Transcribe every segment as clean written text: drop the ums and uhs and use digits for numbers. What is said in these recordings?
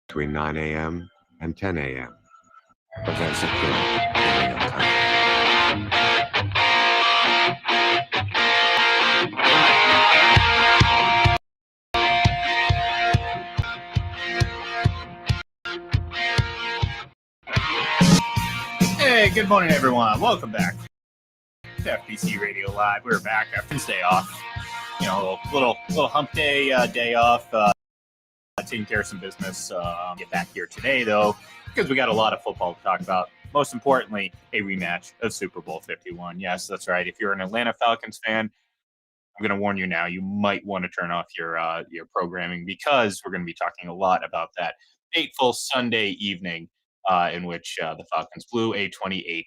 between 9 a.m. and 10 a.m. Prevents it in real time. Hey, good morning, everyone. Welcome back to FBC Radio Live. We're back after Wednesday off. You know, little hump day off. Taking care of some business. Get back here today, though, because we got a lot of football to talk about. Most importantly, a rematch of Super Bowl 51. Yes, that's right. If you're an Atlanta Falcons fan, I'm going to warn you now, you might want to turn off your programming, because we're going to be talking a lot about that fateful Sunday evening in which the Falcons blew a 28-3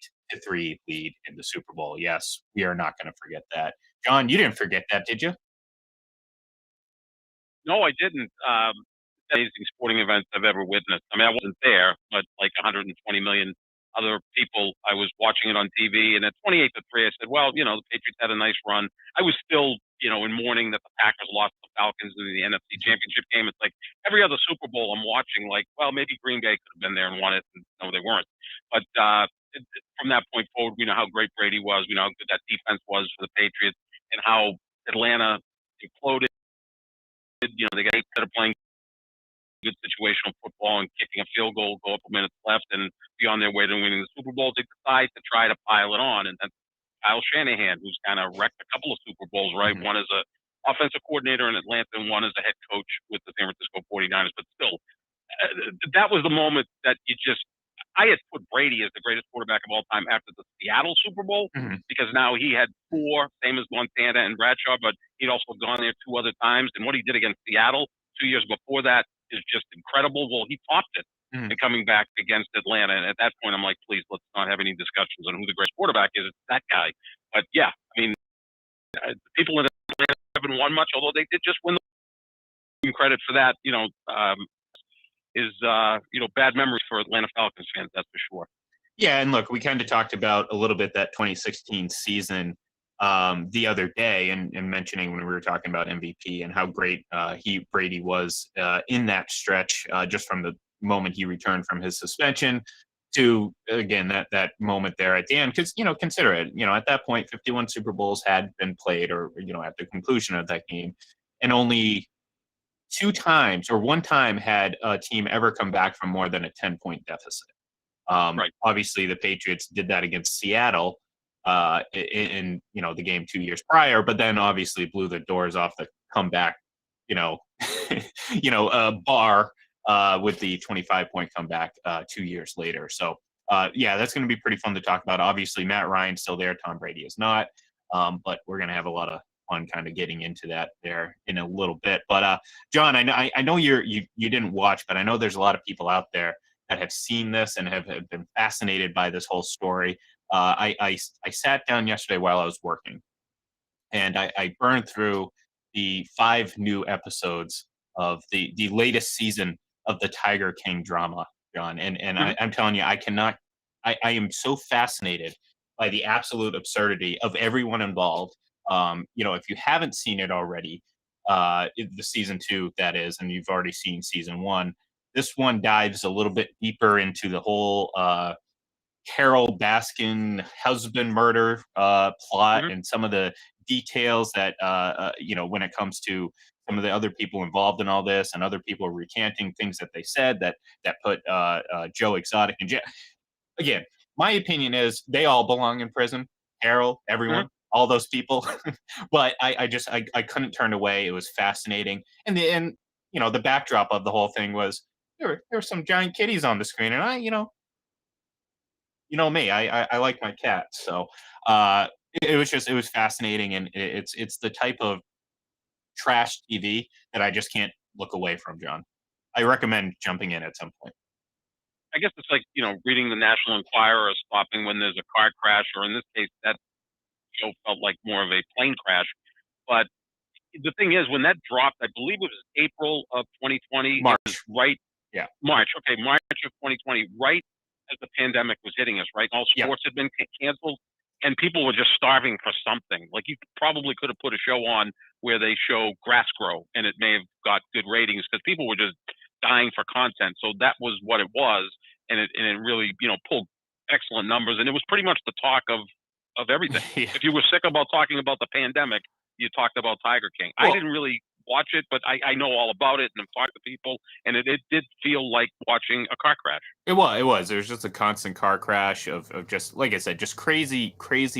lead in the Super Bowl. Yes, we are not going to forget that. John, you didn't forget that, did you? No, I didn't. Amazing sporting events I've ever witnessed. I mean, I wasn't there, but like 120 million other people, I was watching it on TV. And at 28-3, I said, well, you know, the Patriots had a nice run. I was still, you know, in mourning that the Packers lost the Falcons in the NFC Championship game. It's like every other Super Bowl I'm watching, like, well, maybe Green Bay could have been there and won it. And no, they weren't. But from that point forward, we know how great Brady was. We know how good that defense was for the Patriots, and how Atlanta imploded. You know, they got instead of playing good situational football and kicking a field goal, go up a minute left, and be on their way to winning the Super Bowl. They decide to try to pile it on, and then Kyle Shanahan, who's kind of wrecked a couple of Super Bowls, right? Mm-hmm. One as a offensive coordinator in Atlanta, and one as a head coach with the San Francisco 49ers. But still, that was the moment that you just. I had put Brady as the greatest quarterback of all time after the Seattle Super Bowl, because now he had 4, same as Montana and Bradshaw, but he'd also gone there 2 other times. And what he did against Seattle 2 years before that is just incredible. Well, he topped it and coming back against Atlanta. And at that point, I'm like, please, let's not have any discussions on who the greatest quarterback is. It's that guy. But yeah, I mean, people in Atlanta haven't won much, although they did just win the credit for that, you know, is bad memories for Atlanta Falcons fans, that's for sure. Yeah, and look, we kind of talked about a little bit that 2016 season the other day, and mentioning when we were talking about MVP and how great Brady was in that stretch, just from the moment he returned from his suspension to, again, that moment there at the end. Because, you know, consider it, you know, at that point, 51 Super Bowls had been played, or, you know, at the conclusion of that game, and only 2 times or 1 time had a team ever come back from more than a 10-point deficit. Right. Obviously, the Patriots did that against Seattle in you know, the game 2 years prior, but then obviously blew the doors off the comeback, you know, bar with the 25-point comeback 2 years later. So yeah, that's going to be pretty fun to talk about. Obviously, Matt Ryan's still there, Tom Brady is not, but we're going to have a lot of fun kind of getting into that there in a little bit. But John, I know you didn't watch, but I know there's a lot of people out there that have seen this and have been fascinated by this whole story. I sat down yesterday while I was working, and I burned through the 5 new episodes of the latest season of the Tiger King drama, John. And I'm telling you, I am so fascinated by the absolute absurdity of everyone involved. You know, if you haven't seen it already, the season 2, that is, and you've already seen season 1, this one dives a little bit deeper into the whole Carol Baskin husband murder plot, and some of the details that, you know, when it comes to some of the other people involved in all this, and other people recanting things that they said that put Joe Exotic in jail. Again, my opinion is they all belong in prison. Carol, everyone, all those people. But I couldn't turn away. It was fascinating. And you know, the backdrop of the whole thing was there were some giant kitties on the screen, and you know me, I like my cats. So it was fascinating, and it's the type of trash TV that I just can't look away from, John. I recommend jumping in at some point. I guess it's like, you know, reading the National Enquirer or stopping when there's a car crash, or in this case, that show felt like more of a plane crash. But the thing is, when that dropped, I believe it was April of 2020. March. It was right. Yeah. March. Okay. March of 2020, right as the pandemic was hitting us, right? All sports had been canceled, and people were just starving for something. Like, you probably could have put a show on where they show grass grow, and it may have got good ratings, because people were just dying for content. So that was what it was, and it really pulled excellent numbers, and it was pretty much the talk of everything. Yeah. If you were sick about talking about the pandemic, you talked about Tiger King. Well, I didn't really watch it, but I know all about it and I've talked to people, and it did feel like watching a car crash. It was. There was just a constant car crash of just, like I said, just crazy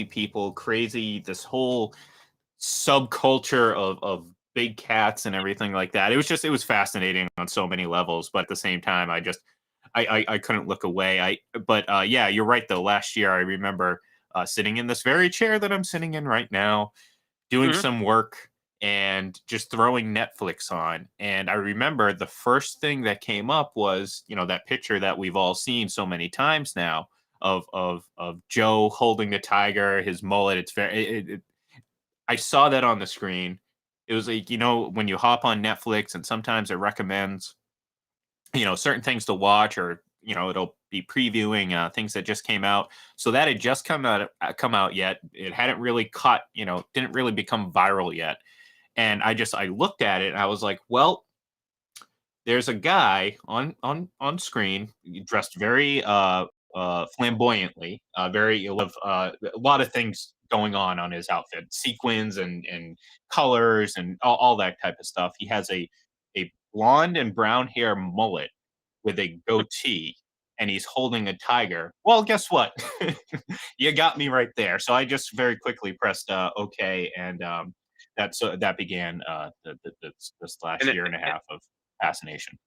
people, this whole subculture of big cats and everything like that. It was fascinating on so many levels, but at the same time, I couldn't look away. Yeah, you're right though. Last year, I remember sitting in this very chair that I'm sitting in right now, doing Mhm. some work and just throwing Netflix on. And I remember the first thing that came up was, that picture that we've all seen so many times now of Joe holding the tiger, his mullet. It's very, I saw that on the screen. It was like, when you hop on Netflix and sometimes it recommends, certain things to watch, or, it'll be previewing things that just came out. So that had just come out yet. It hadn't really caught, didn't really become viral yet. And I looked at it and I was like, well, there's a guy on screen dressed very flamboyantly, very a lot of things going on his outfit, sequins and colors and all that type of stuff. He has a blonde and brown hair mullet with a goatee, and he's holding a tiger. Well, guess what? You got me right there. So I just very quickly pressed okay, and that began this And last it year and a half of fascination.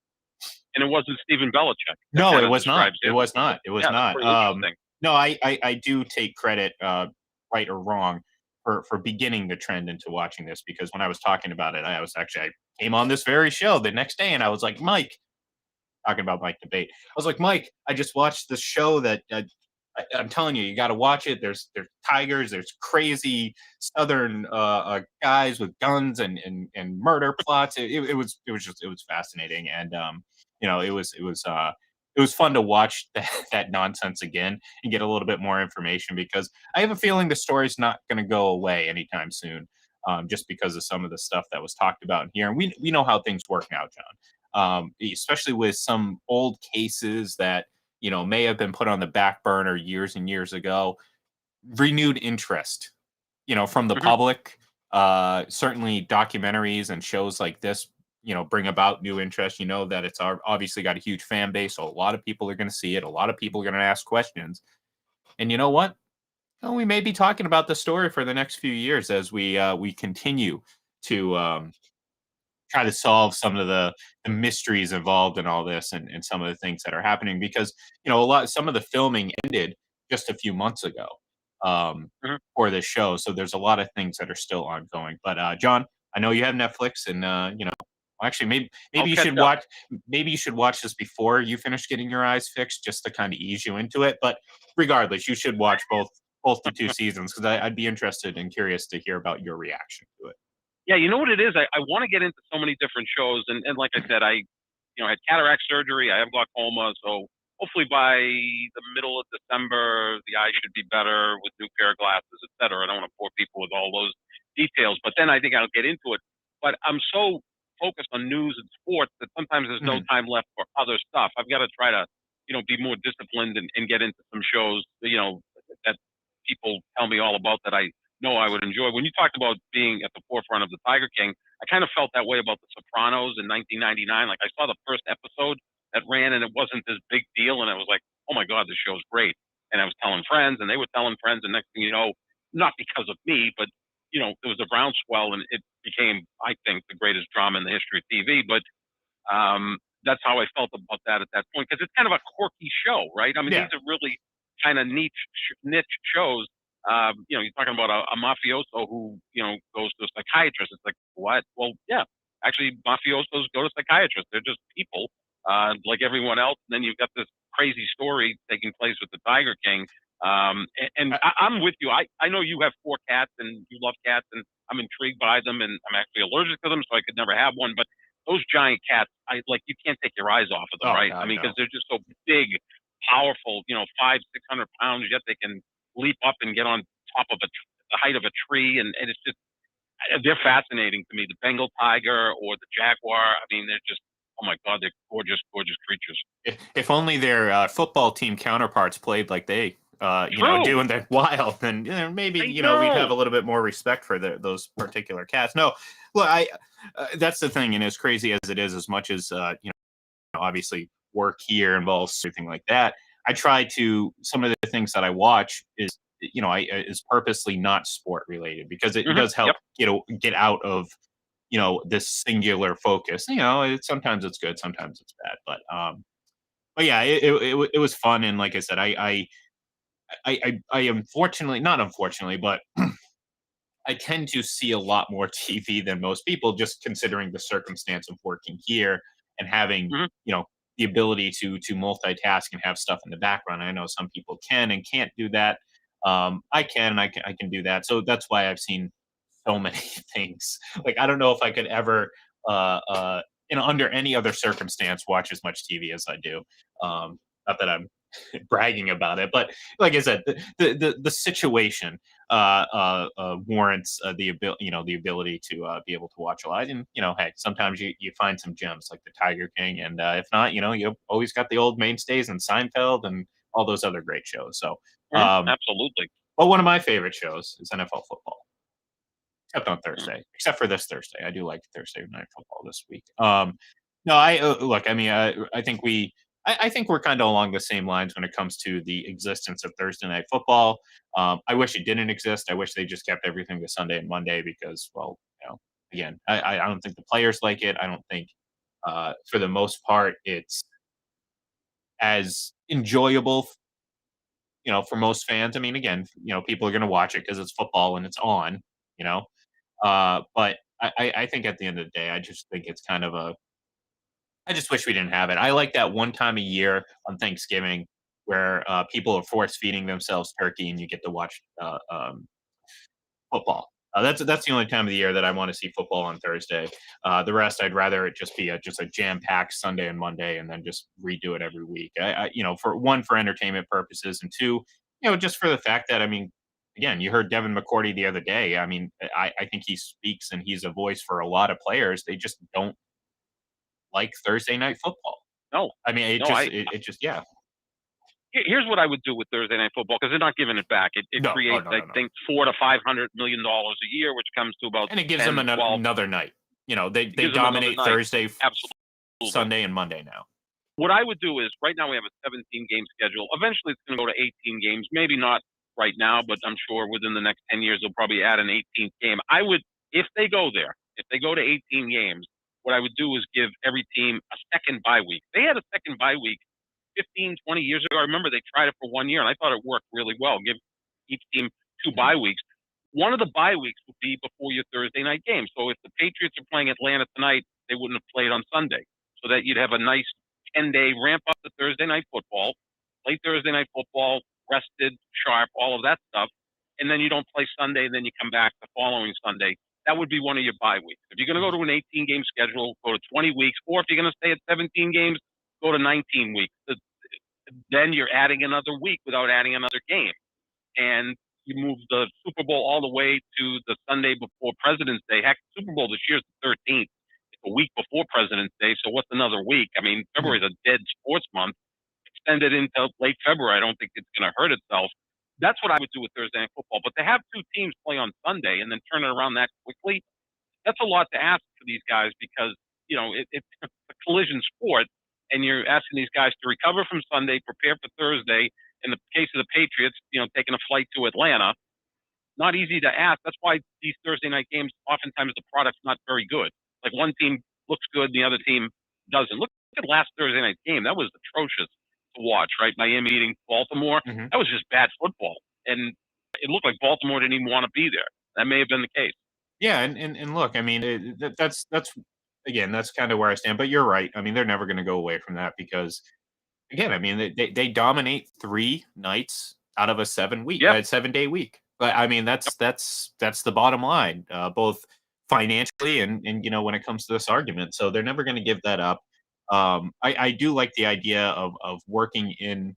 and it wasn't Stephen Belichick. That No, kind it of was not. describes It him. was not. It was Yeah, that's not. pretty interesting. No, I do take credit, right or wrong, for beginning the trend into watching this, because when I was talking about it, I came on this very show the next day, and I was like, Mike, talking about Mike Debate. I was like, Mike, I just watched the show that I'm telling you, you got to watch it. There's tigers, there's crazy southern guys with guns and murder plots. It was fascinating, and it was fun to watch that nonsense again and get a little bit more information, because I have a feeling the story's not going to go away anytime soon. Just because of some of the stuff that was talked about in here, and we know how things work now, John. Especially with some old cases that may have been put on the back burner years and years ago. Renewed interest, from the Mhm. public. Certainly, documentaries and shows like this, bring about new interest. You know that it's obviously got a huge fan base, so a lot of people are going to see it. A lot of people are going to ask questions, and you know what? Well, we may be talking about the story for the next few years as we continue to try to solve some of the mysteries involved in all this, and some of the things that are happening, because some of the filming ended just a few months ago, Mhm. for this show, so there's a lot of things that are still ongoing. But John, I know you have Netflix, and actually, I'll maybe you catch should up. watch this before you finish getting your eyes fixed, just to kind of ease you into it. But regardless, you should watch both the two seasons, because I'd be interested and curious to hear about your reaction to it. Yeah, you know what it is? I want to get into so many different shows, and like I said, I had cataract surgery. I have glaucoma, so hopefully by the middle of December, the eye should be better with new pair of glasses, et cetera. I don't want to bore people with all those details, but then I think I'll get into it. But I'm so focused on news and sports that sometimes there's no Mhm. time left for other stuff. I've got to try to, be more disciplined and get into some shows, that people tell me all about that I know I would enjoy. When you talked about being at the forefront of the Tiger King, I kind of felt that way about The Sopranos in 1999. Like I saw the first episode that ran and it wasn't this big deal, and I was like, oh my god, this show's great. And I was telling friends, and they were telling friends, and next thing you know, not because of me, but there was a groundswell, and it became, I think, the greatest drama in the history of TV. But that's how I felt about that at that point, because it's kind of a quirky show, right? I mean, Yeah. these are really kind of niche shows. You're talking about a mafioso who, goes to a psychiatrist. It's like, what? Well, yeah, actually, mafiosos go to psychiatrists. They're just people, like everyone else. And then you've got this crazy story taking place with the Tiger King. I'm with you. I know you have 4 cats and you love cats, and I'm intrigued by them, and I'm actually allergic to them, so I could never have one. But those giant cats, you can't take your eyes off of them, Oh right? I God, mean, because no. they're just so big, powerful, 500-600 pounds, yet they can leap up and get on top of the height of a tree. And it's just, they're fascinating to me. The Bengal tiger or the jaguar. I mean, they're just Oh my God, they're gorgeous, gorgeous creatures. If only their football team counterparts played like they, True. do in the wild, then maybe I we'd have know. a little bit more respect for those particular cats. No, look, I that's the thing, and as crazy as it is, as much as obviously work here involves everything like that. I try to some of the things that I watch is is purposely not sport related because it does help Yep. get out of this singular focus. Sometimes it's good, sometimes it's bad, but yeah, it was fun, and like I said, I unfortunately, not unfortunately, but I tend to see a lot more TV than most people, just considering the circumstance of working here and having, hmm the ability to multitask and have stuff in the background. I know some people can and can't do that. I can, and I can do that. So that's why I've seen so many things. Like I don't know if I could ever, under any other circumstance, watch as much TV as I do. Not that I'm bragging about it, but like I said, the situation warrants the ability to be able to watch a lot. And hey, sometimes you find some gems like the Tiger King, and if not, you've always got the old mainstays and Seinfeld and all those other great shows. So, Absolutely. but one of my favorite shows is NFL football, except on Thursday, except for this Thursday. I do like Thursday night football this week. No, I look. I mean, I think I think we're kind of along the same lines when it comes to the existence of Thursday night football. I wish it didn't exist. I wish they just kept everything to Sunday and Monday because, well, again, I don't think the players like it. I don't think, for the most part, it's as enjoyable, for most fans. I mean, again, people are going to watch it because it's football and it's on, you know. But I think at the end of the day, I just think it's kind of a. I just wish we didn't have it. I like that one time a year on Thanksgiving where people are force feeding themselves turkey and you get to watch football. That's the only time of the year that I want to see football on Thursday. The rest, I'd rather it just be just a jam packed Sunday and Monday, and then just redo it every week. For one, for entertainment purposes, and two, just for the fact that, I mean, again, you heard Devin McCourty the other day. I mean, I think he speaks and he's a voice for a lot of players. They just don't like Thursday night football. No, I mean, no. it just, yeah. Here's what I would do with Thursday Night Football because they're not giving it back. It No, oh, creates, no, I no, no. think, $400 to $500 million a year, which comes to about And it gives 10, them 12. another night. They Gives them another dominate night. Thursday, Absolutely. Sunday, and Monday now. What I would do is right now we have a 17-game schedule. Eventually, it's going to go to 18 games. Maybe not right now, but I'm sure within the next 10 years they'll probably add an 18th game. I would, if they go there, if they go to 18 games, what I would do is give every team a second bye week. They had a second bye week 15, 20 years ago. I remember they tried it for 1 year, and I thought it worked really well. Give each team two bye weeks. One of the bye weeks would be before your Thursday night game. So if the Patriots are playing Atlanta tonight, they wouldn't have played on Sunday. So that you'd have a nice 10-day ramp up to Thursday night football, play Thursday night football, rested, sharp, all of that stuff. And then you don't play Sunday, and then you come back the following Sunday. That would be one of your bye weeks. If you're going to go to an 18-game schedule, go to 20 weeks. Or if you're going to stay at 17 games, go to 19 weeks. Then you're adding another week without adding another game. And you move the Super Bowl all the way to the Sunday before President's Day. Heck, Super Bowl this year is the 13th. It's a week before President's Day. So what's another week? I mean, February is a dead sports month. Extend it into late February. I don't think it's going to hurt itself. That's what I would do with Thursday Night Football. But to have two teams play on Sunday and then turn it around that quickly, that's a lot to ask for these guys because, it's a collision sport and you're asking these guys to recover from Sunday, prepare for Thursday. In the case of the Patriots, taking a flight to Atlanta, not easy to ask. That's why these Thursday night games, oftentimes the product's not very good. Like one team looks good, and the other team doesn't. Look at last Thursday night game. That was atrocious to watch, right? Miami beating Baltimore. Mm-hmm. That was just bad football. And it looked like Baltimore didn't even want to be there. That may have been the case. Yeah, and look, I mean, that's again, that's kind of where I stand. But you're right. I mean, they're never going to go away from that because, again, I mean, they dominate 3 nights out of a 7-day week. But I mean, that's the bottom line, both financially and when it comes to this argument. So they're never going to give that up. I do like the idea of working in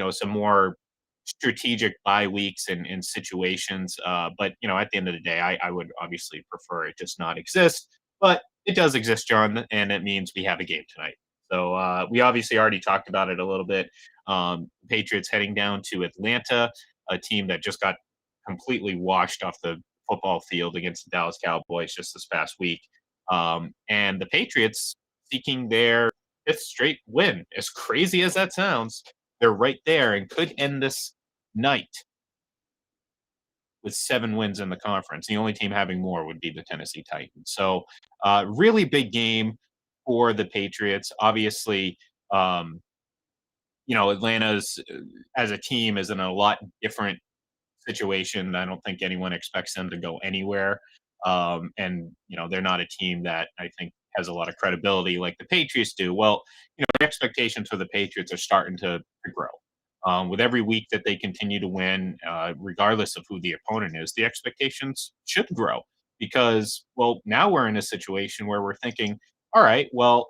some more strategic bye weeks and situations. But at the end of the day, I would obviously prefer it just not exist. But it does exist, John, and it means we have a game tonight. So we obviously already talked about it a little bit. Patriots heading down to Atlanta, a team that just got completely washed off the football field against the Dallas Cowboys just this past week. And the Patriots seeking their fifth straight win. As crazy as that sounds, they're right there and could end this night with 7 wins in the conference. The only team having more would be the Tennessee Titans. So, really big game for the Patriots. Obviously, Atlanta's as a team is in a lot different situation. I don't think anyone expects them to go anywhere. And they're not a team that I think has a lot of credibility like the Patriots do. Well, the expectations for the Patriots are starting to grow. With every week that they continue to win, regardless of who the opponent is, the expectations should grow because, well, now we're in a situation where we're thinking, all right, well,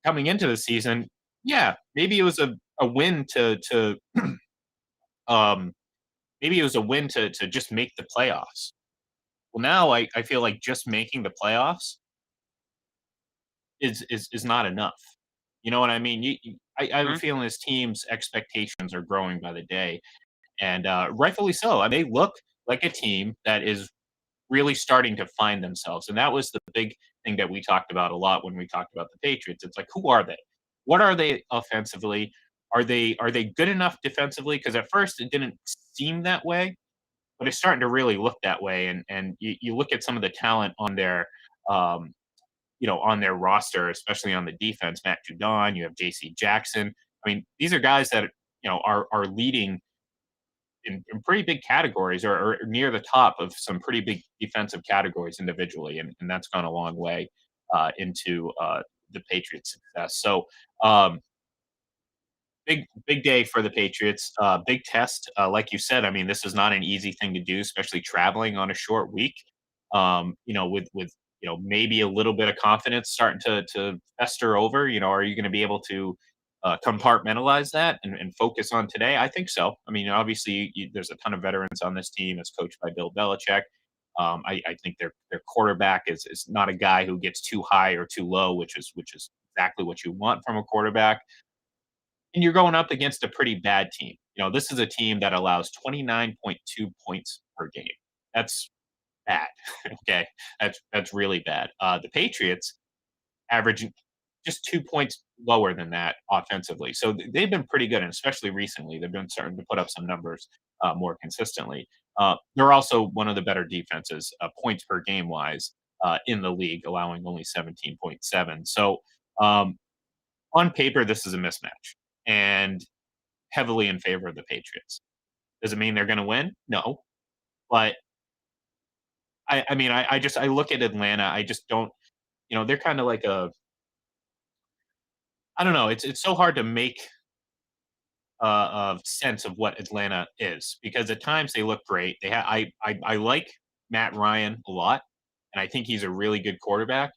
coming into the season, yeah, maybe it was a win to maybe it was a win to just make the playoffs. Well, now I feel like just making the playoffs is not enough. You know what I mean? I have a Mhm. feeling this team's expectations are growing by the day, and rightfully so. I mean, they look like a team that is really starting to find themselves, and that was the big thing that we talked about a lot when we talked about the Patriots. It's like, who are they? What are they offensively? Are they good enough defensively? Because at first it didn't seem that way, but it's starting to really look that way. And you look at some of the talent um, on their roster, especially on the defense. Matt Judon, you have J.C. Jackson. I mean, these are guys that are leading in pretty big categories or near the top of some pretty big defensive categories individually, and that's gone a long way into the Patriots' success. So big day for the Patriots. Big test, like you said. I mean, this is not an easy thing to do, especially traveling on a short week. With maybe a little bit of confidence starting to fester over. Are you going to be able to compartmentalize that and focus on today? I think so. I mean, obviously, there's a ton of veterans on this team. It's coached by Bill Belichick. I think their quarterback is not a guy who gets too high or too low, which is exactly what you want from a quarterback. And you're going up against a pretty bad team. This is a team that allows 29.2 points per game. That's bad. Okay. That's really bad. The Patriots average just 2 points lower than that offensively. So they've been pretty good, and especially recently, they've been starting to put up some numbers more consistently. They're also one of the better defenses, points per game wise, in the league, allowing only 17.7. So on paper, this is a mismatch and heavily in favor of the Patriots. Does it mean they're going to win? No, but I mean, I look at Atlanta. I just don't. They're kind of like a. I don't know. It's so hard to make a sense of what Atlanta is because at times they look great. I like Matt Ryan a lot, and I think he's a really good quarterback.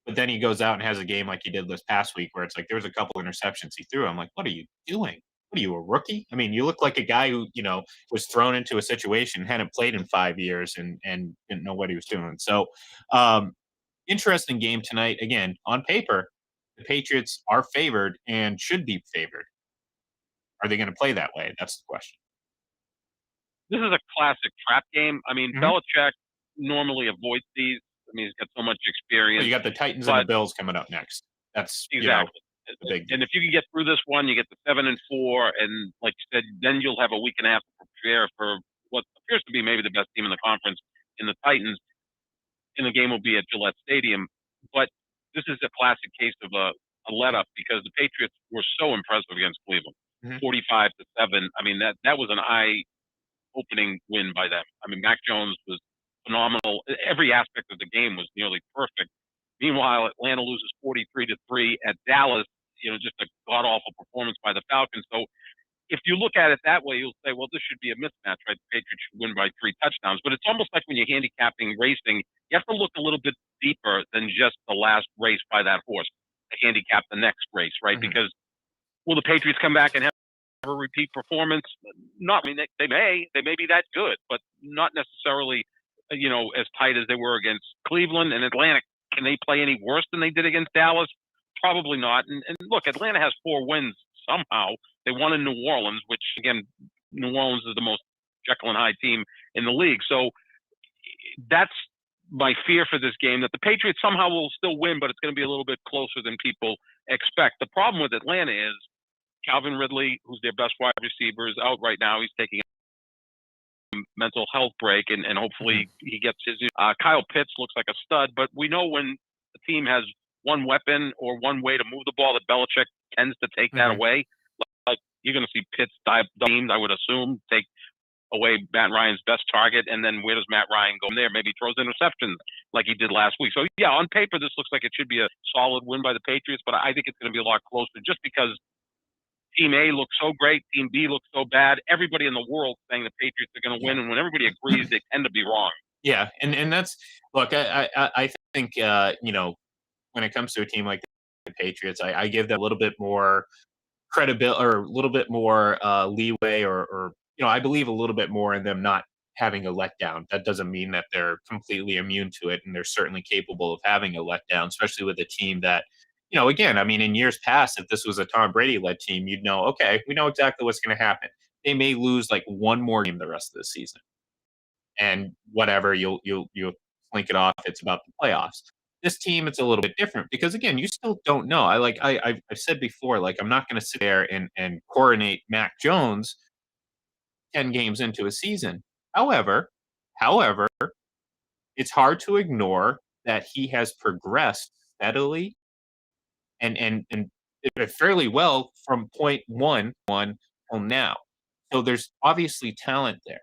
But then he goes out and has a game like he did this past week where it's like there was a couple interceptions he threw. I'm like, what are you doing? What are you, a rookie? I mean, you look like a guy who, was thrown into a situation, hadn't played in 5 years and didn't know what he was doing. So interesting game tonight. Again, on paper, the Patriots are favored and should be favored. Are they going to play that way? That's the question. This is a classic trap game. I mean, Mhm. Belichick normally avoids these. I mean, he's got so much Well, experience. you got the Titans and the Bills coming up next. That's Exactly. the big And if you can get through this one, you get the 7-4, and like you said, then you'll have a week and a half to prepare for what appears to be maybe the best team in the conference in the Titans. And the game will be at Gillette Stadium. But this is a classic case of a let up because the Patriots were so impressive against Cleveland, Mhm. 45-7. I mean, that was an eye opening win by them. I mean, Mac Jones was phenomenal. Every aspect of the game was nearly perfect. Meanwhile, Atlanta loses 43-3 at Dallas. Just a god awful performance by the Falcons. So if you look at it that way, you'll say, well, this should be a mismatch, right? The Patriots should win by 3 touchdowns. But it's almost like when you're handicapping racing, you have to look a little bit deeper than just the last race by that horse to handicap the next race, right? Mhm. Because will the Patriots come back and have a repeat performance? Not, I mean, they may be that good, but not necessarily, as tight as they were against Cleveland, and Atlanta Can they play any worse than they did against Dallas? Probably not. And look, Atlanta has 4 wins somehow. They won in New Orleans, which, again, New Orleans is the most Jekyll and Hyde team in the league. So that's my fear for this game, that the Patriots somehow will still win, but it's going to be a little bit closer than people expect. The problem with Atlanta is Calvin Ridley, who's their best wide receiver, is out right now. He's taking a mental health break, and hopefully he gets his. Kyle Pitts looks like a stud, but we know when the team has one weapon or one way to move the ball, that Belichick tends to take that away. Like, you're going to see Pitts teams, I would assume, take away Matt Ryan's best target, and then where does Matt Ryan go from there? Maybe throws interceptions like he did last week. So, yeah, on paper, this looks like it should be a solid win by the Patriots, but I think it's going to be a lot closer just because Team A looks so great, Team B looks so bad. Everybody in the world saying the Patriots are going to win, and when everybody agrees, they tend to be wrong. Yeah, and that's look. I think when it comes to a team like the Patriots, I give them a little bit more credibility or a little bit more leeway, or I believe a little bit more in them not having a letdown. That doesn't mean that they're completely immune to it, and they're certainly capable of having a letdown, especially with a team that, again, I mean, in years past, if this was a Tom Brady-led team, you'd know, okay, we know exactly what's going to happen. They may lose like one more game the rest of the season, and whatever, you'll slink it off. It's about the playoffs. This team, it's a little bit different because, again, you still don't know. I've said before, like, I'm not going to sit there and coronate Mac Jones 10 games into a season. However, it's hard to ignore that he has progressed steadily and fairly well from point one till now. So there's obviously talent there.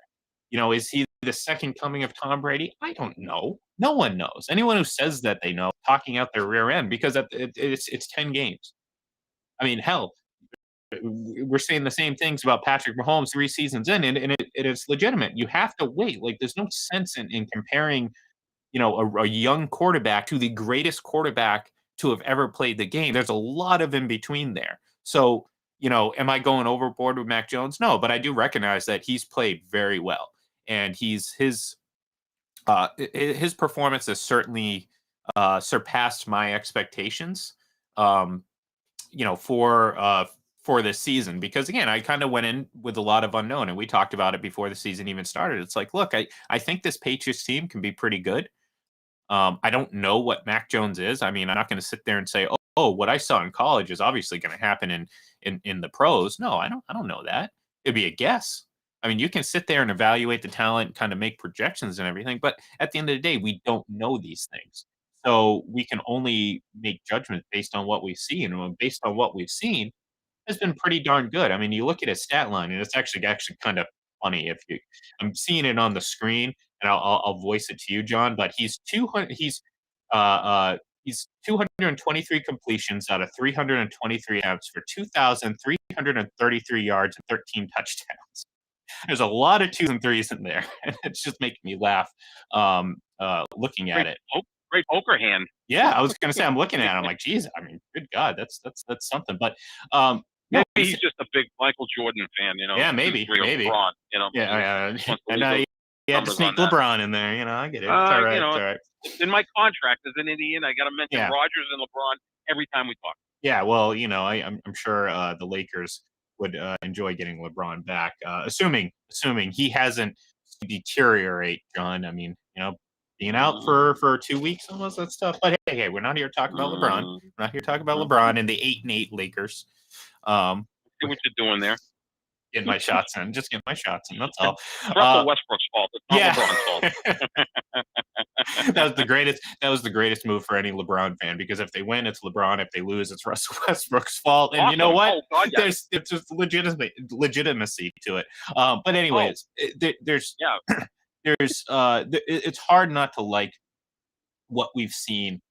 Is he the second coming of Tom Brady? I don't know. No one knows. Anyone who says that they know, talking out their rear end, because it's 10 games. I mean, hell, we're saying the same things about Patrick Mahomes 3 seasons in, and it is legitimate. You have to wait. Like, there's no sense in comparing, a young quarterback to the greatest quarterback to have ever played the game. There's a lot of in between there. So, am I going overboard with Mac Jones? No, but I do recognize that he's played very well, and his performance has certainly surpassed my expectations. For this season, because, again, I kind of went in with a lot of unknown, and we talked about it before the season even started. It's like, look, I think this Patriots team can be pretty good. I don't know what Mac Jones is. I mean, I'm not going to sit there and say, oh, what I saw in college is obviously going to happen in the pros. No, I don't know that. It'd be a guess. I mean, you can sit there and evaluate the talent, kind of make projections and everything, but at the end of the day, we don't know these things. So we can only make judgments based on what we see, and based on what we've seen, has been pretty darn good. I mean, you look at his stat line, and it's actually kind of funny. I'm seeing it on the screen, and I'll voice it to you, John. But he's 223 completions out of 323 attempts for 2,333 yards and 13 touchdowns. There's a lot of 2s and 3s in there. It's just making me laugh looking at it. Great poker hand. Yeah, I was going to say, I'm looking at it. I'm like, geez, I mean, good God, that's something. But maybe he's just a big Michael Jordan fan, Yeah, maybe. LeBron, Yeah, and he had to sneak LeBron in there. I get it. It's all right. It's all right. In my contract as an Indian, I got to mention Rodgers and LeBron every time we talk. Yeah, well, I'm sure the Lakers would enjoy getting LeBron back, assuming he hasn't deteriorate, John. I mean, being out for 2 weeks, almost, that stuff. But hey, we're not here to talk about LeBron. We're not here to talk about LeBron and the 8-8 Lakers. See what you're doing there. Getting my shots in. Just getting my shots in. That's all. Russell Westbrook's fault. It's not LeBron's fault. That was the greatest move for any LeBron fan, because if they win, it's LeBron. If they lose, it's Russell Westbrook's fault. And You know what? God, yeah. There's just legitimacy to it. But anyways, it's hard not to like what we've seen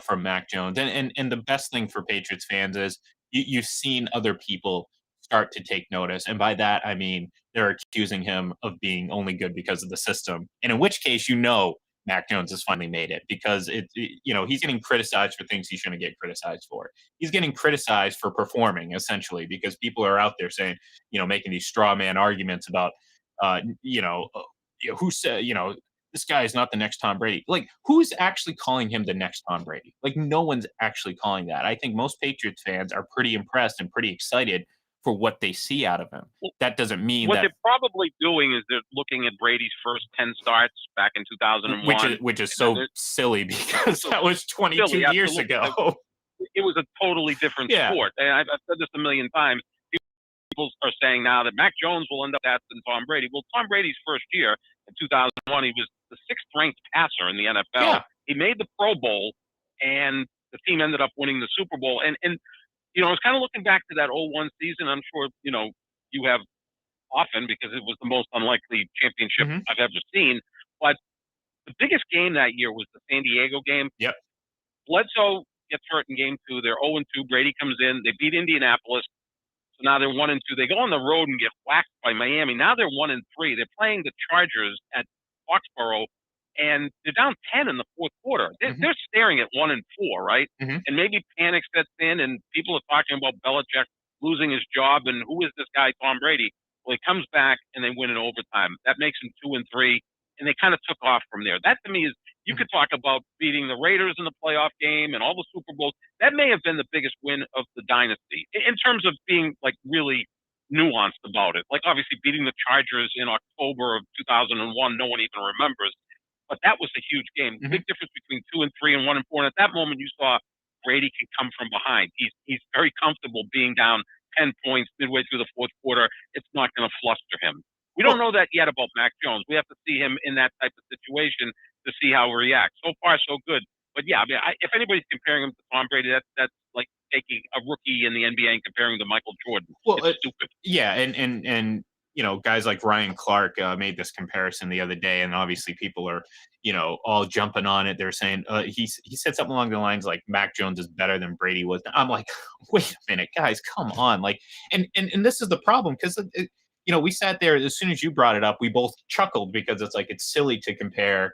from Mac Jones, and the best thing for Patriots fans is you've seen other people start to take notice, and by that I mean they're accusing him of being only good because of the system, and in which case Mac Jones has finally made it, because he's getting criticized for things he shouldn't get criticized for. He's getting criticized for performing, essentially, because people are out there saying, making these straw man arguments about who said, this guy is not the next Tom Brady. Like, who's actually calling him the next Tom Brady? Like, no one's actually calling that. I think most Patriots fans are pretty impressed and pretty excited for what they see out of him. That doesn't mean what that they're probably doing is they're looking at Brady's first 10 starts back in 2001. which is so silly because that was 22 silly, years ago. It was a totally different Yeah. sport. And I've said this a million times. People are saying now that Mac Jones will end up faster than Tom Brady. Well, Tom Brady's first year in 2001, he was the 6th ranked passer in the NFL. Yeah. He made the Pro Bowl, and the team ended up winning the Super Bowl. And you know, I was kind of looking back to that 01 season. I'm sure, you know, you have often because it was the most unlikely championship I've ever seen. But the biggest game that year was the San Diego game. Yep. Bledsoe gets hurt in game 2. They're 0-2. Brady comes in. They beat Indianapolis. So now they're 1-2. They go on the road and get whacked by Miami. Now they're 1-3. They're playing the Chargers at Foxborough, and they're down 10 in the fourth quarter. They're staring at 1-4, right? And maybe panic sets in, and people are talking about Belichick losing his job, and who is this guy, Tom Brady? Well, he comes back, and they win in overtime. That makes him 2-3, and they kind of took off from there. That, to me, is you could talk about beating the Raiders in the playoff game and all the Super Bowls. That may have been the biggest win of the dynasty in terms of being, like, really nuanced about it. Like, obviously, beating the Chargers in October of 2001, no one even remembers. But that was a huge game. Big difference between 2-3 and 1-4. And at that moment, you saw Brady can come from behind. He's very comfortable being down 10 points midway through the fourth quarter. It's not going to fluster him. We don't know that yet about Mac Jones. We have to see him in that type of situation to see how he reacts. So far, so good. But yeah, I mean, if anybody's comparing him to Tom Brady, that's like taking a rookie in the NBA and comparing him to Michael Jordan. Well, it's stupid. Yeah, and you know, guys like Ryan Clark made this comparison the other day, and obviously people are, you know, all jumping on it. They're saying he said something along the lines like Mac Jones is better than Brady was. I'm like, wait a minute, guys, come on, like, and this is the problem because you know, we sat there as soon as you brought it up, we both chuckled because it's like it's silly to compare,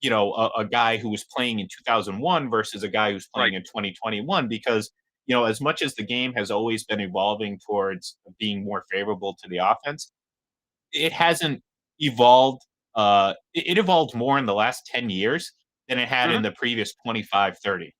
you know, a guy who was playing in 2001 versus a guy who's playing in 2021 because, you know, as much as the game has always been evolving towards being more favorable to the offense, it hasn't evolved. It evolved more in the last 10 years than it had in the previous 25, 30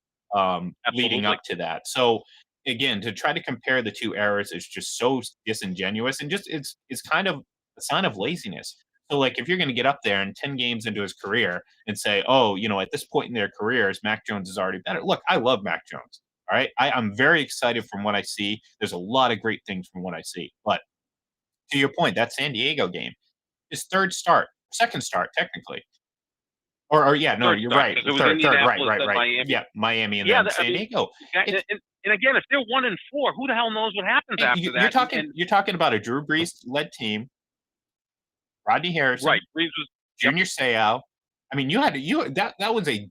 leading up to that. So again, to try to compare the two eras is just so disingenuous and just it's kind of a sign of laziness. So, like, if you're going to get up there and 10 games into his career and say, oh, you know, at this point in their careers, Mac Jones is already better. Look, I love Mac Jones. All right. I'm very excited from what I see. There's a lot of great things from what I see. But to your point, that San Diego game, his second start, technically. Or yeah, no, you're right. Third, right. Miami. Yeah, Miami and then San Diego. And again, if they're 1-4, who the hell knows what happens after that? You're talking about a Drew Brees-led team. Rodney Harrison, right? Brees was Junior Seau. I mean, that was a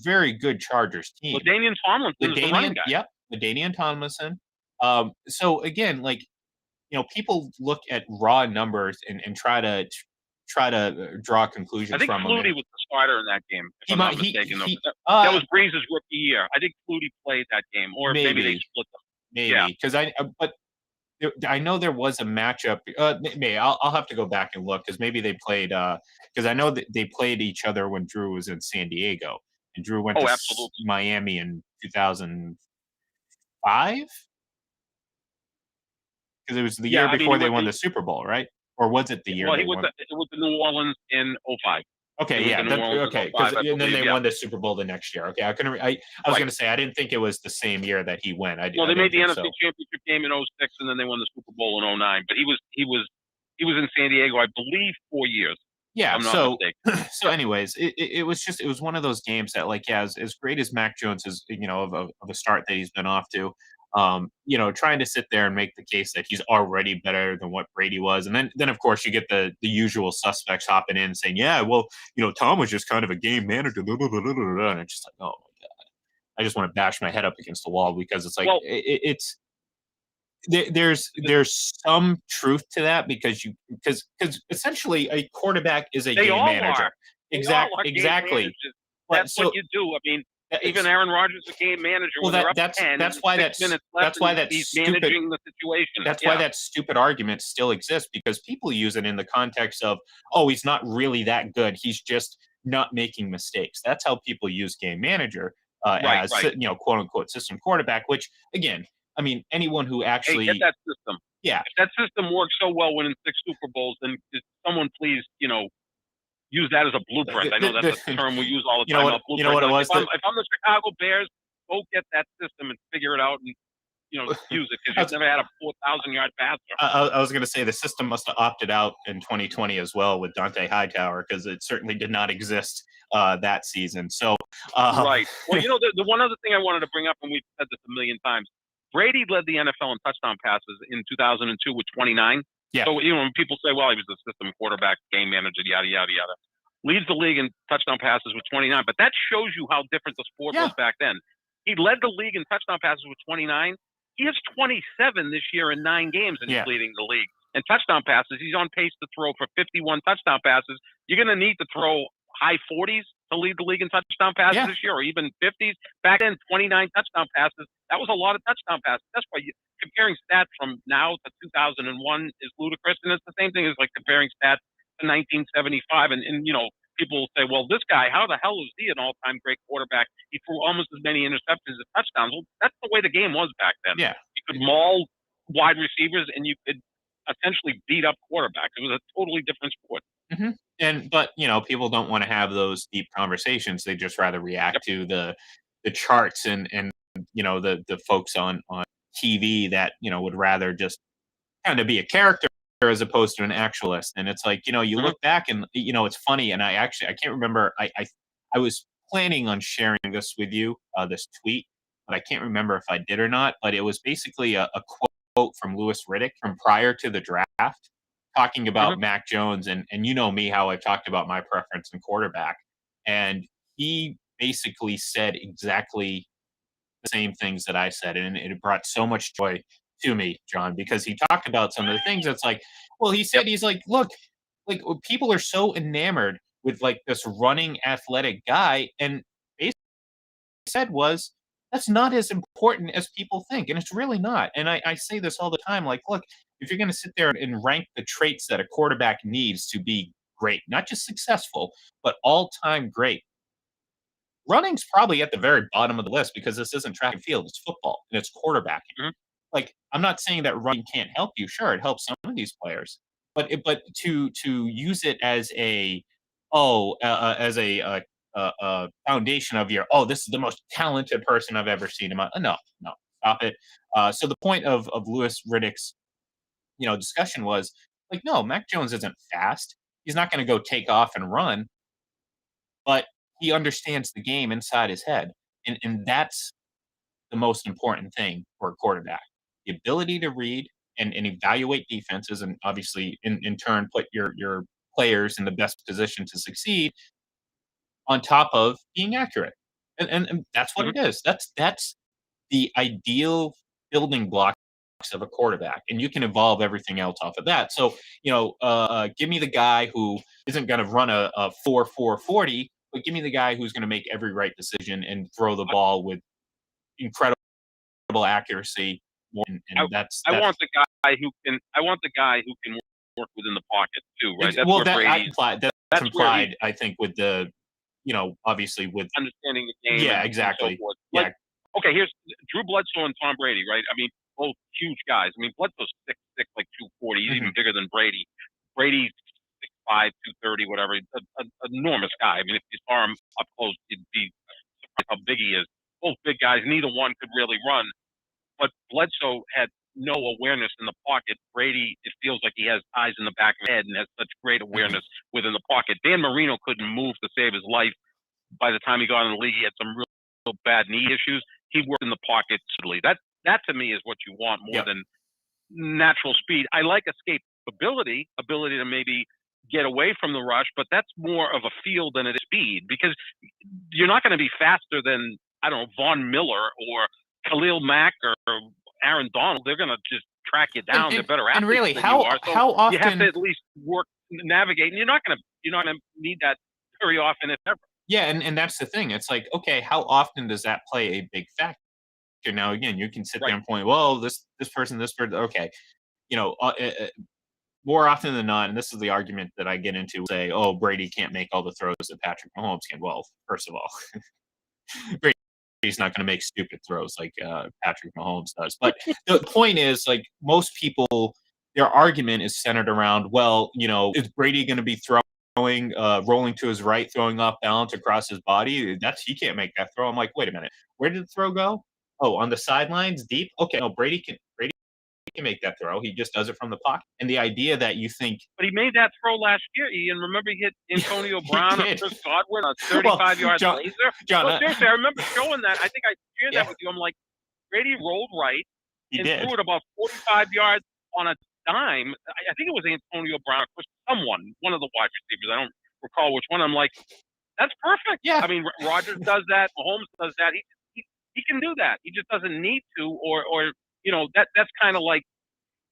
very good Chargers team. LaDainian Tomlinson was the running guy. Yep, LaDainian Tomlinson. So again, like, you know, people look at raw numbers and try to draw conclusions from them. I think Flutie was the starter in that game, if I'm not mistaken. That was Brees' rookie year. I think Flutie played that game, or maybe they split them. Maybe because I know there was a matchup. Maybe I'll have to go back and look because maybe they played. Because I know that they played each other when Drew was in San Diego, and Drew went to Miami in 2005. Because it was the year before they won the Super Bowl, right? Or was it the year? Well, it was the New Orleans in 05. Okay, yeah, okay. And then they won the Super Bowl the next year. Okay, I was going to say I didn't think it was the same year that he went. Well, they made the NFC Championship game in 06, and then they won the Super Bowl in 09. But he was in San Diego, I believe, 4 years. Yeah. So anyways, it was one of those games that, like, yeah, as great as Mac Jones is, you know, of a start that he's been off to. You know, trying to sit there and make the case that he's already better than what Brady was. And then of course, you get the usual suspects hopping in saying, yeah, well, you know, Tom was just kind of a game manager. And it's just like, oh, my God. I just want to bash my head up against the wall because it's like, there's some truth to that because essentially a quarterback is a game manager. Exactly. That's what you do. I mean, Even Aaron Rodgers, the game manager, well, when they're up that's 10, why 6 minutes left, that's why he's stupid. managing the situation. That's why that stupid argument still exists, because people use it in the context of, oh, he's not really that good. He's just not making mistakes. That's how people use game manager as quote unquote system quarterback. Which again, I mean, anyone who actually get that system. Yeah, if that system works so well winning 6 Super Bowls, then someone please, use that as a blueprint. I know that's a term we use all the time. You know what it was? If I'm the Chicago Bears, go get that system and figure it out and use it, because you've never had a 4,000-yard passer. I was going to say the system must have opted out in 2020 as well with Dante Hightower, because it certainly did not exist that season. So right. Well, the one other thing I wanted to bring up, and we've said this a million times, Brady led the NFL in touchdown passes in 2002 with 29. Yeah. So when people say, well, he was a system quarterback, game manager, yada yada yada, leads the league in touchdown passes with 29. But that shows you how different the sport was back then. He led the league in touchdown passes with 29. He has 27 this year in 9 games, and he's leading the league. And touchdown passes, he's on pace to throw for 51 touchdown passes. You're going to need to throw high 40s to lead the league in touchdown passes this year, or even 50s. Back then, 29 touchdown passes, that was a lot of touchdown passes. That's why comparing stats from now to 2001 is ludicrous. And it's the same thing as like comparing stats to 1975. And people will say, well, this guy, how the hell is he an all-time great quarterback? He threw almost as many interceptions as touchdowns. Well, that's the way the game was back then. Yeah. You could maul wide receivers and you could essentially beat up quarterbacks. It was a totally different sport. Mm-hmm. But people don't want to have those deep conversations. They just rather react to the charts and the folks on TV that would rather just kind of be a character as opposed to an actualist. And it's like, you look back and it's funny. And I can't remember. I was planning on sharing this with you, this tweet, but I can't remember if I did or not. But it was basically a quote from Louis Riddick from prior to the draft, talking about Mac Jones, and me, how I've talked about my preference in quarterback. And he basically said exactly the same things that I said. And it brought so much joy to me, John, because he talked about some of the things that's like, well, he said, he's like, look, like people are so enamored with like this running athletic guy. And basically what he said was, that's not as important as people think. And it's really not. And I say this all the time, like, look, if you're going to sit there and rank the traits that a quarterback needs to be great, not just successful, but all-time great, running's probably at the very bottom of the list, because this isn't track and field, it's football, and it's quarterbacking. Like, I'm not saying that running can't help you. Sure, it helps some of these players, but to use it as a foundation of your, this is the most talented person I've ever seen in my, no, stop it. So the point of Louis Riddick's discussion was like, no, Mac Jones isn't fast. He's not going to go take off and run, but he understands the game inside his head. And that's the most important thing for a quarterback. The ability to read and evaluate defenses, and obviously in turn put your players in the best position to succeed, on top of being accurate. And that's what it is. That's the ideal building block of a quarterback, and you can evolve everything else off of that. So, give me the guy who isn't going to run a 4.40, but give me the guy who's going to make every right decision and throw the ball with incredible accuracy. And I want the guy who can work within the pocket too, right? That's implied, I think, with the obviously with understanding the game. Yeah, exactly. So okay, here's Drew Bledsoe and Tom Brady, right? I mean, both huge guys. I mean, Bledsoe's 6'6", like 240. He's even bigger than Brady. Brady's 6'5", 230, whatever. An enormous guy. I mean, if you saw him up close, you'd be surprised how big he is. Both big guys. Neither one could really run. But Bledsoe had no awareness in the pocket. Brady, it feels like he has eyes in the back of his head and has such great awareness within the pocket. Dan Marino couldn't move to save his life. By the time he got in the league, he had some real bad knee issues. He worked in the pocket steadily. That to me is what you want more than natural speed. I like escapability, ability to maybe get away from the rush, but that's more of a feel than it is speed, because you're not going to be faster than, I don't know, Von Miller or Khalil Mack or Aaron Donald. They're going to just track you down. They're better athletes and really, than how you are. So how often you have to at least navigate, and you're not going to need that very often, if ever. Yeah, and that's the thing. It's like, okay, how often does that play a big factor? Now, again, you can sit there Right. and point, well, this person, this person, okay, you know, more often than not, and this is the argument that I get into, say, oh, Brady can't make all the throws that Patrick Mahomes can. Well, first of all, Brady's not going to make stupid throws like Patrick Mahomes does. But the point is, like, most people, their argument is centered around, well, is Brady going to be throwing, rolling to his right, throwing off balance across his body? He can't make that throw. I'm like, wait a minute, where did the throw go? Oh, on the sidelines, deep. Okay, no, Brady can make that throw. He just does it from the pocket. And the idea that you think, But he made that throw last year, Ian. Remember he hit Antonio he Brown or did. Chris Godwin on a Well, 35-yard John, laser? John, No, seriously, I remember showing that. I think I shared yeah, that with you. I'm like, Brady rolled right he and did. threw it about 45 yards on a dime. I think it was Antonio Brown or someone, one of the wide receivers. I don't recall which one. I'm like, that's perfect. Yeah. I mean, Rodgers does that. Mahomes does that. He can do that. He just doesn't need to, or that's kind of like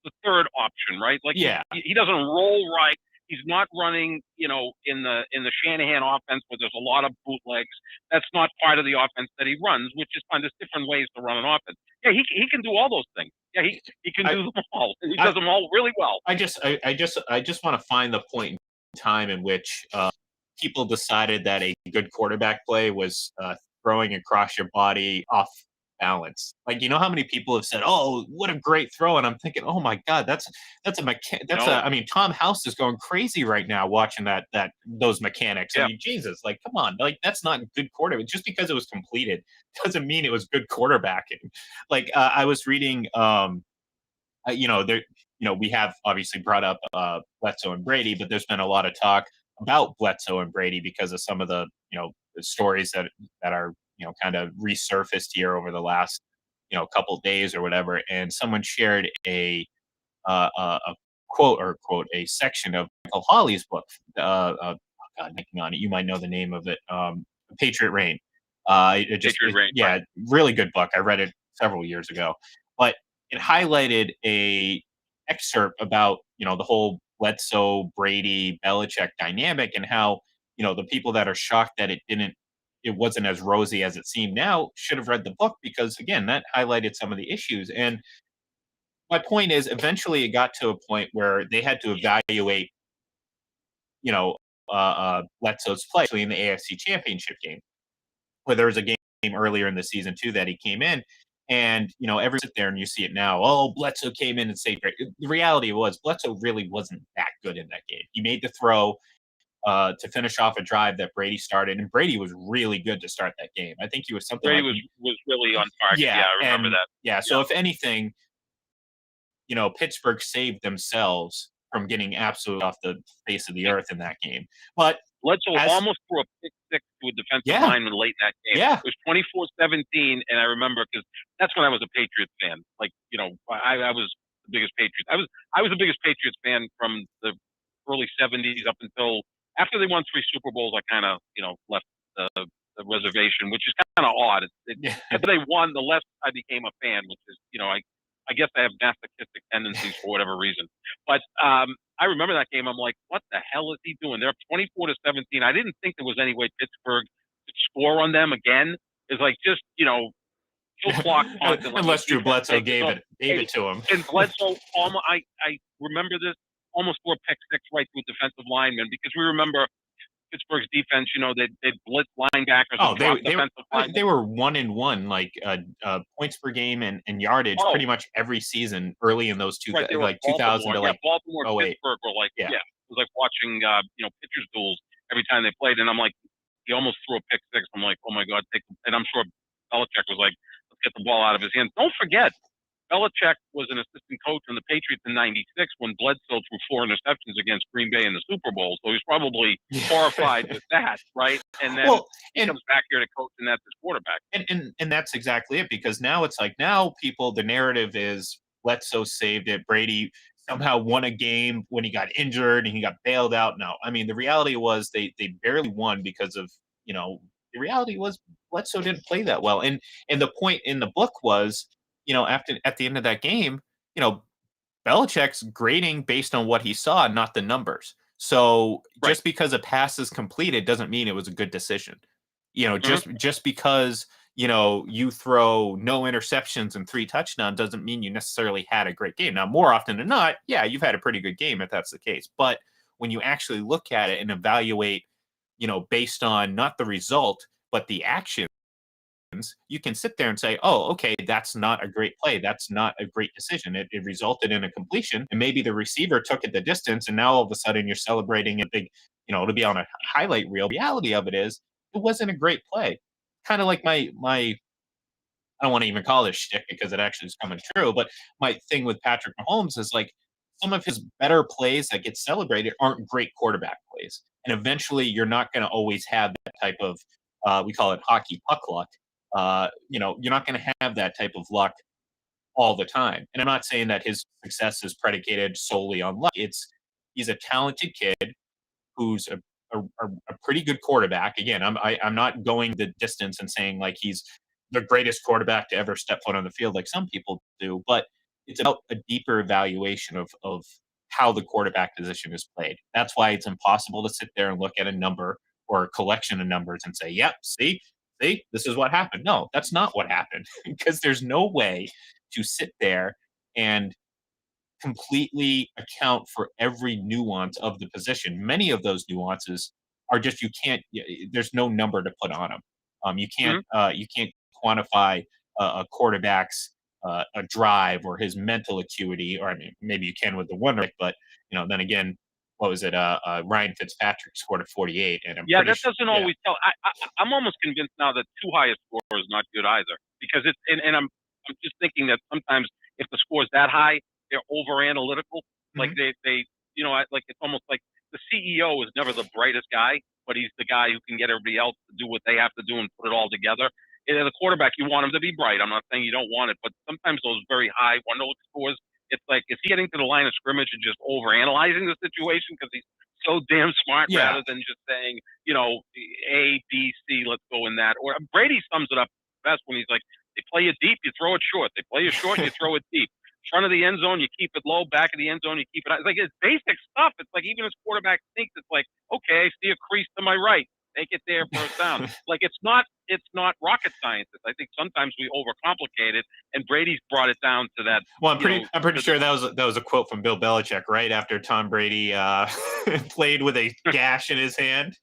the third option, right? Like Yeah. he doesn't roll right. He's not running, in the Shanahan offense where there's a lot of bootlegs. That's not part of the offense that he runs, which is fine. There's different ways to run an offense. Yeah, he can do all those things. Yeah, he can do them all. He does them all really well. I just want to find the point in time in which people decided that a good quarterback play was throwing across your body off balance. Like, how many people have said, "Oh, what a great throw," and I'm thinking, "Oh my God, that's No. I mean, Tom House is going crazy right now watching those mechanics. Yeah. I mean, Jesus, like, come on, like, that's not good quarterback. Just because it was completed doesn't mean it was good quarterbacking. Like, I was reading, there, we have obviously brought up Bledsoe and Brady, but there's been a lot of talk about Bledsoe and Brady because of some of the the stories that are kind of resurfaced here over the last couple days or whatever. And someone shared a quote a section of Michael Hawley's book. God, making on it, you might know the name of it. Patriot Reign. Patriot Reign, yeah, right. really good book. I read it several years ago, but it highlighted a excerpt about the whole Bledsoe, Brady, Belichick dynamic and how the people that are shocked that it wasn't as rosy as it seemed now should have read the book because again that highlighted some of the issues. And my point is eventually it got to a point where they had to evaluate Bledsoe's play actually in the AFC Championship game where there was a game earlier in the season too that he came in. And every sit there and you see it now. Oh, Bledsoe came in and saved great. The reality was Bledsoe really wasn't that good in that game. He made the throw to finish off a drive that Brady started, and Brady was really good to start that game. I think he was something Brady like was really on target. Yeah, I remember that. Yeah, so if anything, Pittsburgh saved themselves from getting absolutely off the face of the earth in that game. But Bledsoe almost threw a pick six to a defensive lineman late in that game. Yeah. It was 24-17, and I remember because that's when I was a Patriots fan. Like, I was the biggest Patriots. I was the biggest Patriots fan from the early 70s up until after they won 3 Super Bowls. I kind of, left the reservation, which is kind of odd. After they won, the less I became a fan, which is, I guess I have masochistic tendencies for whatever reason. But I remember that game. I'm like, what the hell is he doing? They're up 24-17. I didn't think there was any way Pittsburgh could score on them again. It's like just, he'll block unless Drew Bledsoe gave it to him. And Bledsoe, I remember this, almost threw a pick six right to a defensive lineman because we remember Pittsburgh's defense, they'd blitz linebackers. Oh, they were 1-1, like points per game and yardage pretty much every season early in those two, right, like 2000 to like Baltimore, 08. Pittsburgh were like, it was like watching, pitchers duels every time they played. And I'm like, he almost threw a pick six. I'm like, oh my God, and I'm sure Belichick was like, let's get the ball out of his hands. Don't forget, Belichick was an assistant coach on the Patriots in '96 when Bledsoe threw 4 interceptions against Green Bay in the Super Bowl. So he's probably horrified with that, right? And then he comes back here to coach, and that's his quarterback. And that's exactly it, because now it's like the narrative is Bledsoe saved it. Brady somehow won a game when he got injured and he got bailed out. No, I mean, the reality was they barely won because of, the reality was Bledsoe didn't play that well. And the point in the book was, at the end of that game, Belichick's grading based on what he saw, not the numbers. So Right. just because a pass is completed doesn't mean it was a good decision. Mhm. Just because you throw no interceptions and 3 touchdowns doesn't mean you necessarily had a great game. Now, more often than not, yeah, you've had a pretty good game if that's the case. But when you actually look at it and evaluate, based on not the result but the action, you can sit there and say, oh, okay, that's not a great play. That's not a great decision. It resulted in a completion, and maybe the receiver took it the distance, and now all of a sudden you're celebrating a big, to be on a highlight reel. Reality of it is, it wasn't a great play. Kind of like my I don't want to even call this shtick because it actually is coming true, but my thing with Patrick Mahomes is like some of his better plays that get celebrated aren't great quarterback plays. And eventually you're not going to always have that type of, we call it hockey puck luck. You're not going to have that type of luck all the time. And I'm not saying that his success is predicated solely on luck. He's a talented kid who's a pretty good quarterback. Again, I'm not going the distance and saying like he's the greatest quarterback to ever step foot on the field like some people do, but it's about a deeper evaluation of how the quarterback position is played. That's why it's impossible to sit there and look at a number or a collection of numbers and say, "Yep, see, this is what happened." No, that's not what happened because there's no way to sit there and completely account for every nuance of the position. Many of those nuances are just you can't. There's no number to put on them. You can't. Mhm. You can't quantify a quarterback's a drive or his mental acuity. Or I mean, maybe you can with the one, but then again, what was it? Ryan Fitzpatrick scored a 48, and I'm Yeah, pretty that sure. doesn't Yeah. always tell. I'm almost convinced now that too high a score is not good either, because it's and I'm just thinking that sometimes if the score is that high, they're over analytical. Like Mhm. they like it's almost like the CEO is never the brightest guy, but he's the guy who can get everybody else to do what they have to do and put it all together. And the quarterback, you want him to be bright. I'm not saying you don't want it, but sometimes those very high one-note scores, it's like, is he getting to the line of scrimmage and just over analyzing the situation because he's so damn smart Yeah. rather than just saying, A, B, C, let's go in that. Or Brady sums it up best when he's like, they play it deep, you throw it short. They play you short, you throw it deep. Front of the end zone, you keep it low. Back of the end zone, you keep it. It's like it's basic stuff. It's like even as quarterback thinks, it's like, okay, I see a crease to my right. Take it there, first down. Like it's not rocket science. I think sometimes we overcomplicate it, and Brady's brought it down to that. Well, You know, I'm pretty to, sure that was a quote from Bill Belichick right after Tom Brady played with a gash in his hand.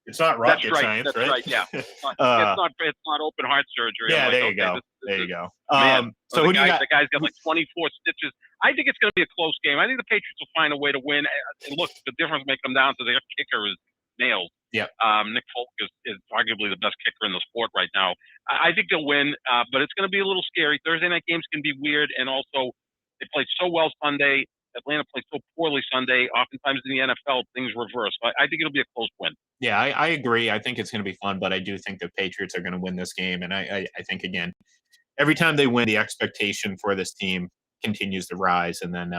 It's not that's rocket right. science, That's right? right. Yeah. uh, It's not open heart surgery. I'm yeah, like, there you okay, go. this There you is go. man. So who do you got? The guy's got like 24 stitches. I think it's going to be a close game. I think the Patriots will find a way to win. And look, the difference may come down to their kicker is nailed. Yeah. Nick Folk is arguably the best kicker in the sport right now. I think they'll win, but it's going to be a little scary. Thursday night games can be weird, and also they played so well Sunday. Atlanta played so poorly Sunday. Oftentimes in the NFL, things reverse. But I think it'll be a close win. Yeah, I agree. I think it's going to be fun, but I do think the Patriots are going to win this game, and I think again every time they win, the expectation for this team continues to rise, and then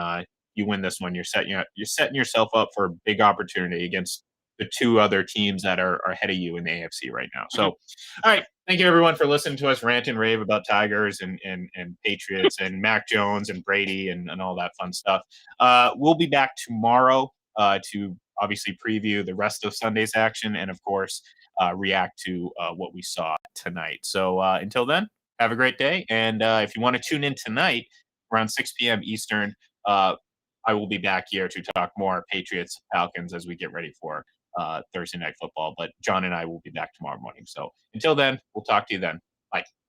you win this one, you're setting yourself up for a big opportunity against the two other teams that are ahead of you in the AFC right now. So, Mhm. all right, thank you everyone for listening to us rant and rave about Tigers and Patriots and Mac Jones and Brady and all that fun stuff. We'll be back tomorrow to obviously preview the rest of Sunday's action and of course react to what we saw tonight. So until then, have a great day. And if you want to tune in tonight around 6 p.m. Eastern, I will be back here to talk more Patriots Falcons as we get ready for Thursday night football. But John and I will be back tomorrow morning. So until then, we'll talk to you then. Bye.